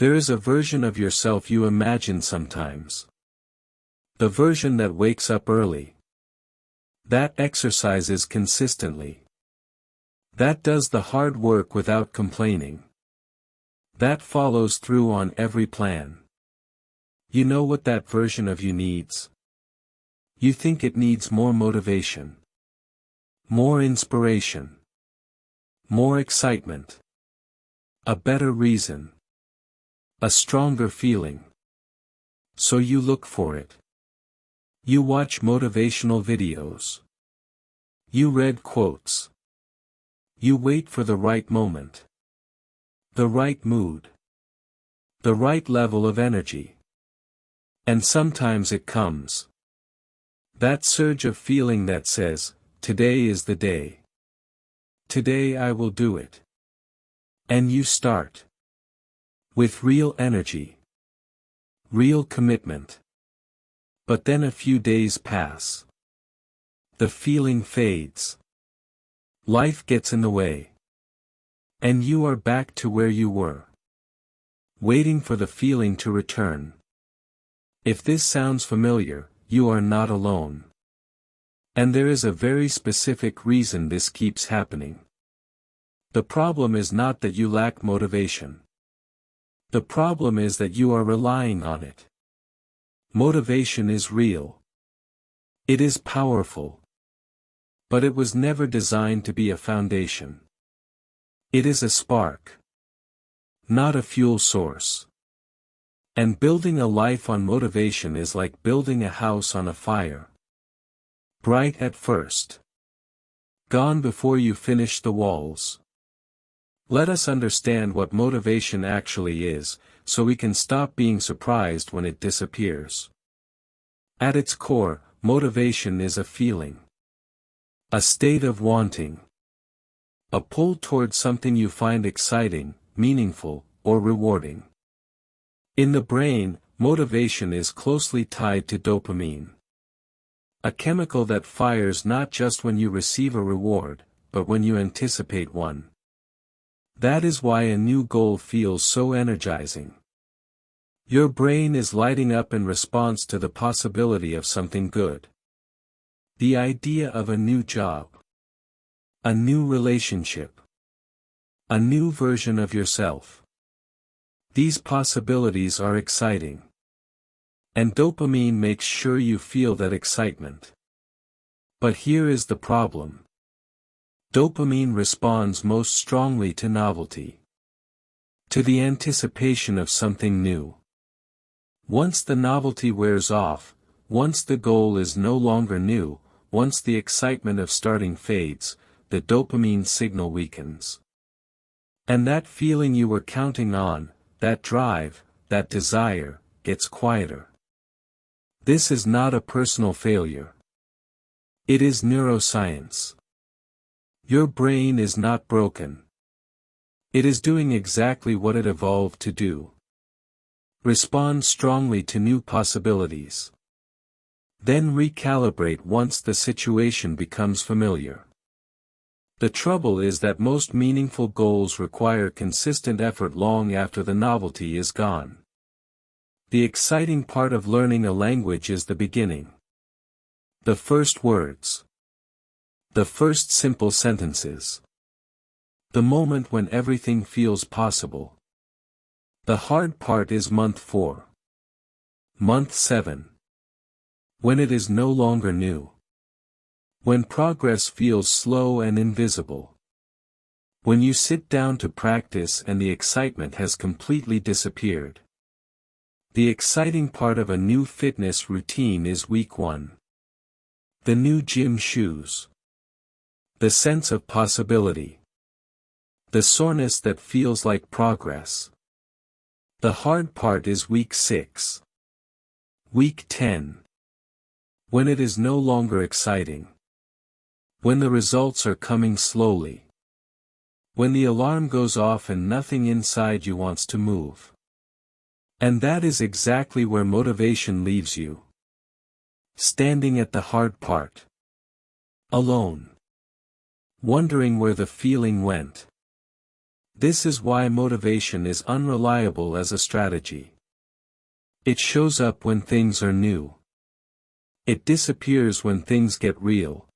There is a version of yourself you imagine sometimes. The version that wakes up early. That exercises consistently. That does the hard work without complaining. That follows through on every plan. You know what that version of you needs? You think it needs more motivation, more inspiration, more excitement, a better reason, a stronger feeling. So you look for it. You watch motivational videos. You read quotes. You wait for the right moment, the right mood, the right level of energy. And sometimes it comes. That surge of feeling that says, today is the day. Today I will do it. And you start. With real energy. Real commitment. But then a few days pass. The feeling fades. Life gets in the way. And you are back to where you were. Waiting for the feeling to return. If this sounds familiar, you are not alone. And there is a very specific reason this keeps happening. The problem is not that you lack motivation. The problem is that you are relying on it. Motivation is real. It is powerful. But it was never designed to be a foundation. It is a spark. Not a fuel source. And building a life on motivation is like building a house on a fire. Bright at first. Gone before you finish the walls. Let us understand what motivation actually is, so we can stop being surprised when it disappears. At its core, motivation is a feeling. A state of wanting. A pull towards something you find exciting, meaningful, or rewarding. In the brain, motivation is closely tied to dopamine. A chemical that fires not just when you receive a reward, but when you anticipate one. That is why a new goal feels so energizing. Your brain is lighting up in response to the possibility of something good. The idea of a new job. A new relationship. A new version of yourself. These possibilities are exciting. And dopamine makes sure you feel that excitement. But here is the problem. Dopamine responds most strongly to novelty. To the anticipation of something new. Once the novelty wears off, once the goal is no longer new, once the excitement of starting fades, the dopamine signal weakens. And that feeling you were counting on, that drive, that desire, gets quieter. This is not a personal failure. It is neuroscience. Your brain is not broken. It is doing exactly what it evolved to do. Respond strongly to new possibilities. Then recalibrate once the situation becomes familiar. The trouble is that most meaningful goals require consistent effort long after the novelty is gone. The exciting part of learning a language is the beginning. The first words. The first simple sentences. The moment when everything feels possible. The hard part is month 4. Month 7. When it is no longer new. When progress feels slow and invisible. When you sit down to practice and the excitement has completely disappeared. The exciting part of a new fitness routine is week 1. The new gym shoes. The sense of possibility. The soreness that feels like progress. The hard part is week 6. Week 10. When it is no longer exciting. When the results are coming slowly. When the alarm goes off and nothing inside you wants to move. And that is exactly where motivation leaves you. Standing at the hard part. Alone. Wondering where the feeling went. This is why motivation is unreliable as a strategy. It shows up when things are new. It disappears when things get real.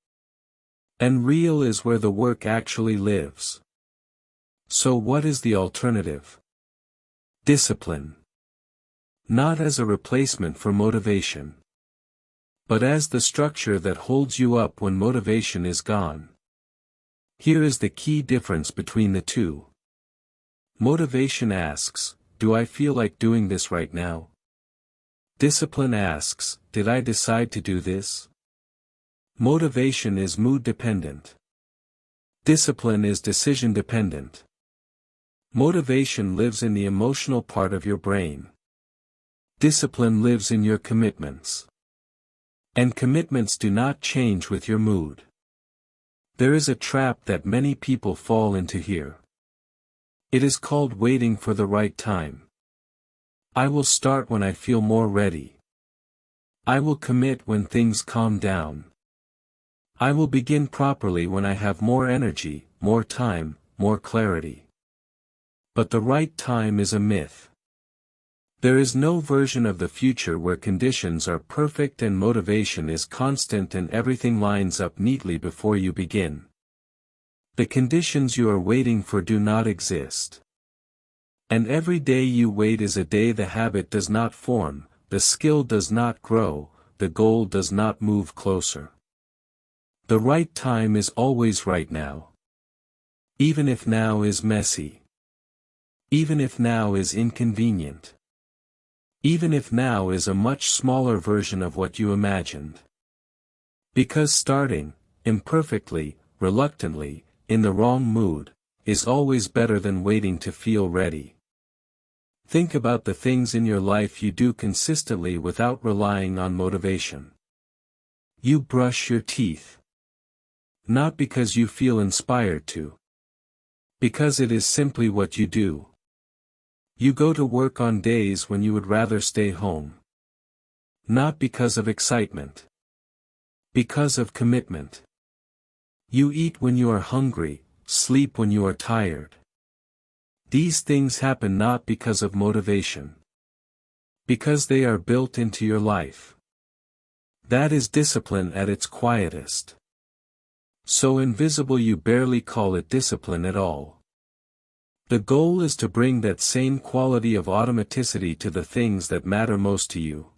And real is where the work actually lives. So what is the alternative? Discipline. Not as a replacement for motivation, but as the structure that holds you up when motivation is gone. Here is the key difference between the two. Motivation asks, do I feel like doing this right now? Discipline asks, did I decide to do this? Motivation is mood dependent. Discipline is decision dependent. Motivation lives in the emotional part of your brain. Discipline lives in your commitments. And commitments do not change with your mood. There is a trap that many people fall into here. It is called waiting for the right time. I will start when I feel more ready. I will commit when things calm down. I will begin properly when I have more energy, more time, more clarity. But the right time is a myth. There is no version of the future where conditions are perfect and motivation is constant and everything lines up neatly before you begin. The conditions you are waiting for do not exist. And every day you wait is a day the habit does not form, the skill does not grow, the goal does not move closer. The right time is always right now. Even if now is messy. Even if now is inconvenient. Even if now is a much smaller version of what you imagined. Because starting, imperfectly, reluctantly, in the wrong mood, is always better than waiting to feel ready. Think about the things in your life you do consistently without relying on motivation. You brush your teeth. Not because you feel inspired to. Because it is simply what you do. You go to work on days when you would rather stay home. Not because of excitement. Because of commitment. You eat when you are hungry, sleep when you are tired. These things happen not because of motivation. Because they are built into your life. That is discipline at its quietest. So invisible you barely call it discipline at all. The goal is to bring that same quality of automaticity to the things that matter most to you.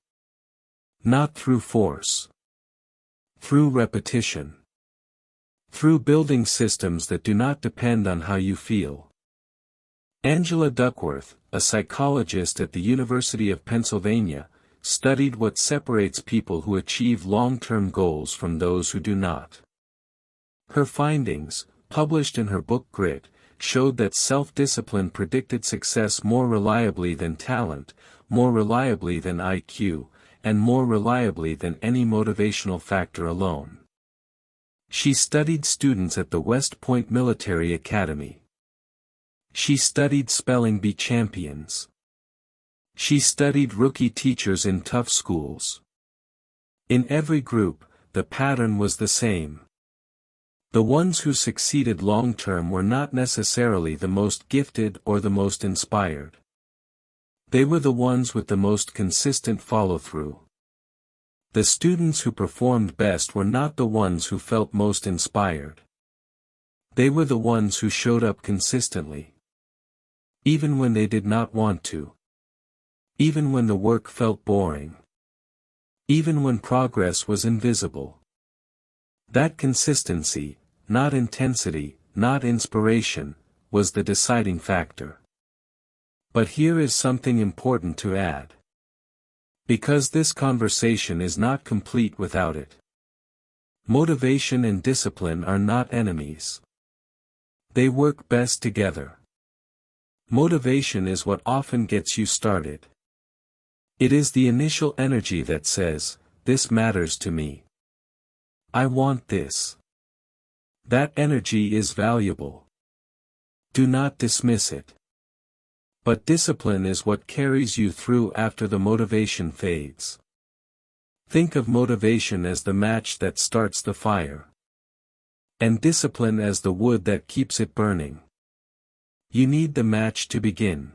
Not through force. Through repetition. Through building systems that do not depend on how you feel. Angela Duckworth, a psychologist at the University of Pennsylvania, studied what separates people who achieve long-term goals from those who do not. Her findings, published in her book Grit, showed that self-discipline predicted success more reliably than talent, more reliably than IQ, and more reliably than any motivational factor alone. She studied students at the West Point Military Academy. She studied spelling bee champions. She studied rookie teachers in tough schools. In every group, the pattern was the same. The ones who succeeded long-term were not necessarily the most gifted or the most inspired. They were the ones with the most consistent follow-through. The students who performed best were not the ones who felt most inspired. They were the ones who showed up consistently. Even when they did not want to. Even when the work felt boring. Even when progress was invisible. That consistency, not intensity, not inspiration, was the deciding factor. But here is something important to add. Because this conversation is not complete without it. Motivation and discipline are not enemies. They work best together. Motivation is what often gets you started. It is the initial energy that says, this matters to me. I want this. That energy is valuable. Do not dismiss it. But discipline is what carries you through after the motivation fades. Think of motivation as the match that starts the fire. And discipline as the wood that keeps it burning. You need the match to begin.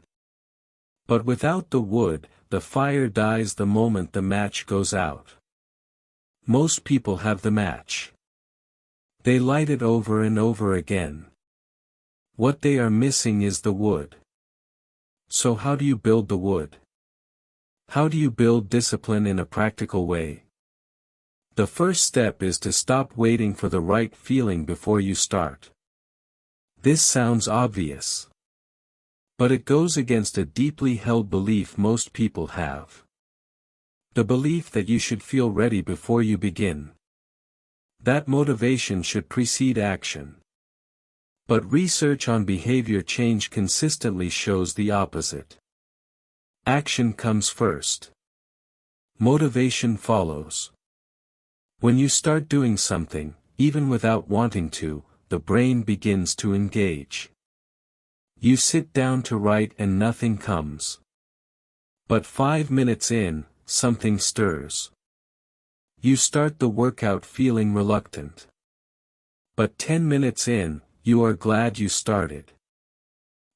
But without the wood, the fire dies the moment the match goes out. Most people have the match. They light it over and over again. What they are missing is the wood. So how do you build the wood? How do you build discipline in a practical way? The first step is to stop waiting for the right feeling before you start. This sounds obvious. But it goes against a deeply held belief most people have. The belief that you should feel ready before you begin. That motivation should precede action. But research on behavior change consistently shows the opposite. Action comes first. Motivation follows. When you start doing something, even without wanting to, the brain begins to engage. You sit down to write and nothing comes. But 5 minutes in, something stirs. You start the workout feeling reluctant. But 10 minutes in, you are glad you started.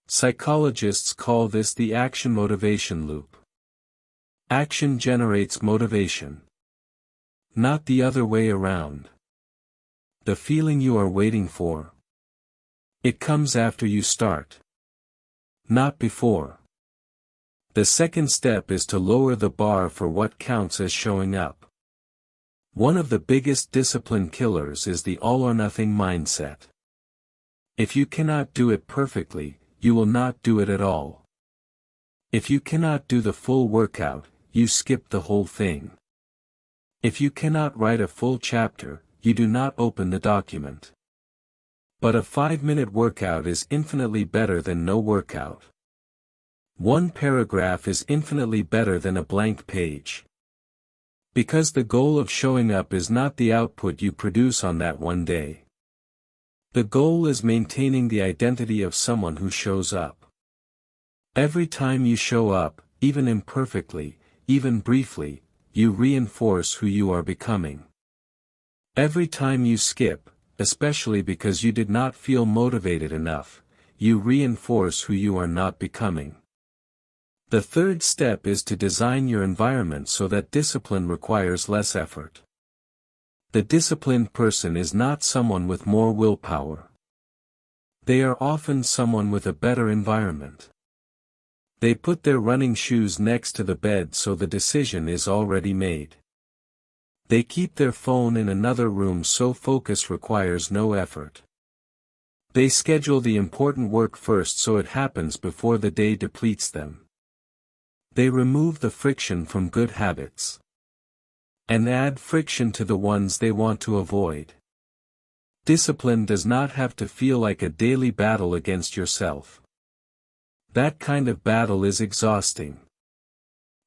Psychologists call this the action-motivation loop. Action generates motivation. Not the other way around. The feeling you are waiting for. It comes after you start. Not before. The second step is to lower the bar for what counts as showing up. One of the biggest discipline killers is the all-or-nothing mindset. If you cannot do it perfectly, you will not do it at all. If you cannot do the full workout, you skip the whole thing. If you cannot write a full chapter, you do not open the document. But a 5-minute workout is infinitely better than no workout. One paragraph is infinitely better than a blank page. Because the goal of showing up is not the output you produce on that one day. The goal is maintaining the identity of someone who shows up. Every time you show up, even imperfectly, even briefly, you reinforce who you are becoming. Every time you skip, especially because you did not feel motivated enough, you reinforce who you are not becoming. The third step is to design your environment so that discipline requires less effort. The disciplined person is not someone with more willpower. They are often someone with a better environment. They put their running shoes next to the bed so the decision is already made. They keep their phone in another room so focus requires no effort. They schedule the important work first so it happens before the day depletes them. They remove the friction from good habits. And add friction to the ones they want to avoid. Discipline does not have to feel like a daily battle against yourself. That kind of battle is exhausting.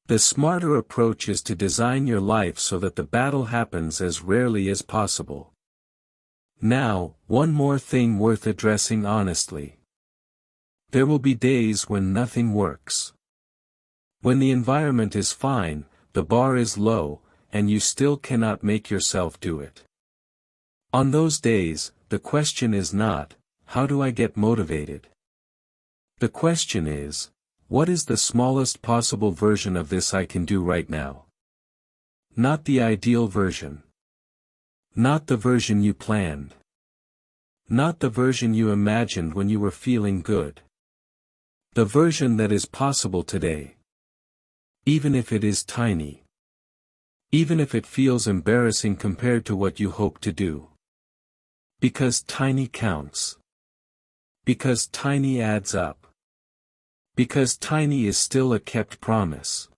The smarter approach is to design your life so that the battle happens as rarely as possible. Now, one more thing worth addressing honestly. There will be days when nothing works. When the environment is fine, the bar is low, and you still cannot make yourself do it. On those days, the question is not, how do I get motivated? The question is, what is the smallest possible version of this I can do right now? Not the ideal version. Not the version you planned. Not the version you imagined when you were feeling good. The version that is possible today. Even if it is tiny. Even if it feels embarrassing compared to what you hope to do. Because tiny counts. Because tiny adds up. Because tiny is still a kept promise.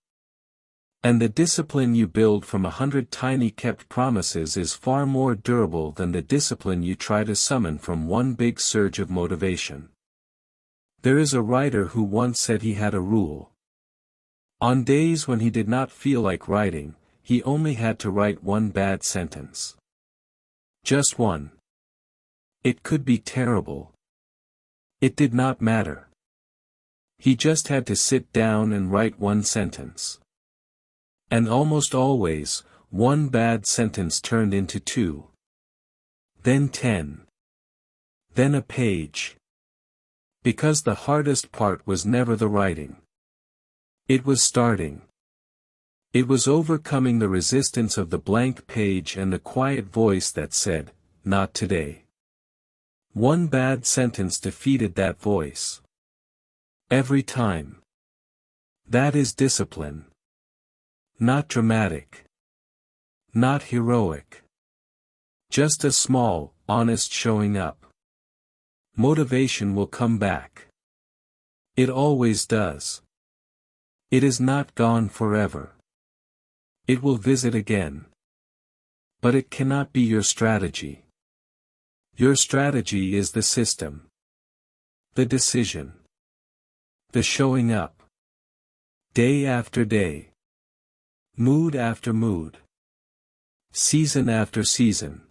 And the discipline you build from 100 tiny kept promises is far more durable than the discipline you try to summon from one big surge of motivation. There is a writer who once said he had a rule. On days when he did not feel like writing, he only had to write one bad sentence. Just one. It could be terrible. It did not matter. He just had to sit down and write one sentence. And almost always, one bad sentence turned into 2. Then 10. Then a page. Because the hardest part was never the writing. It was starting. It was overcoming the resistance of the blank page and the quiet voice that said, "Not today." One bad sentence defeated that voice. Every time. That is discipline. Not dramatic. Not heroic. Just a small, honest showing up. Motivation will come back. It always does. It is not gone forever. It will visit again. But it cannot be your strategy. Your strategy is the system. The decision. The showing up. Day after day. Mood after mood. Season after season.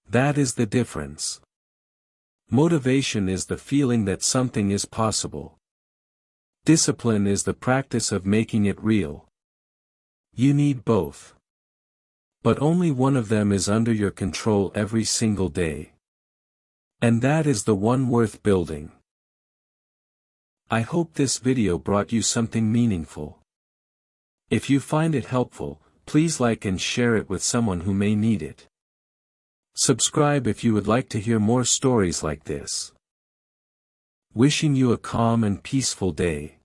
That is the difference. Motivation is the feeling that something is possible. Discipline is the practice of making it real. You need both. But only one of them is under your control every single day. And that is the one worth building. I hope this video brought you something meaningful. If you find it helpful, please like and share it with someone who may need it. Subscribe if you would like to hear more stories like this. Wishing you a calm and peaceful day.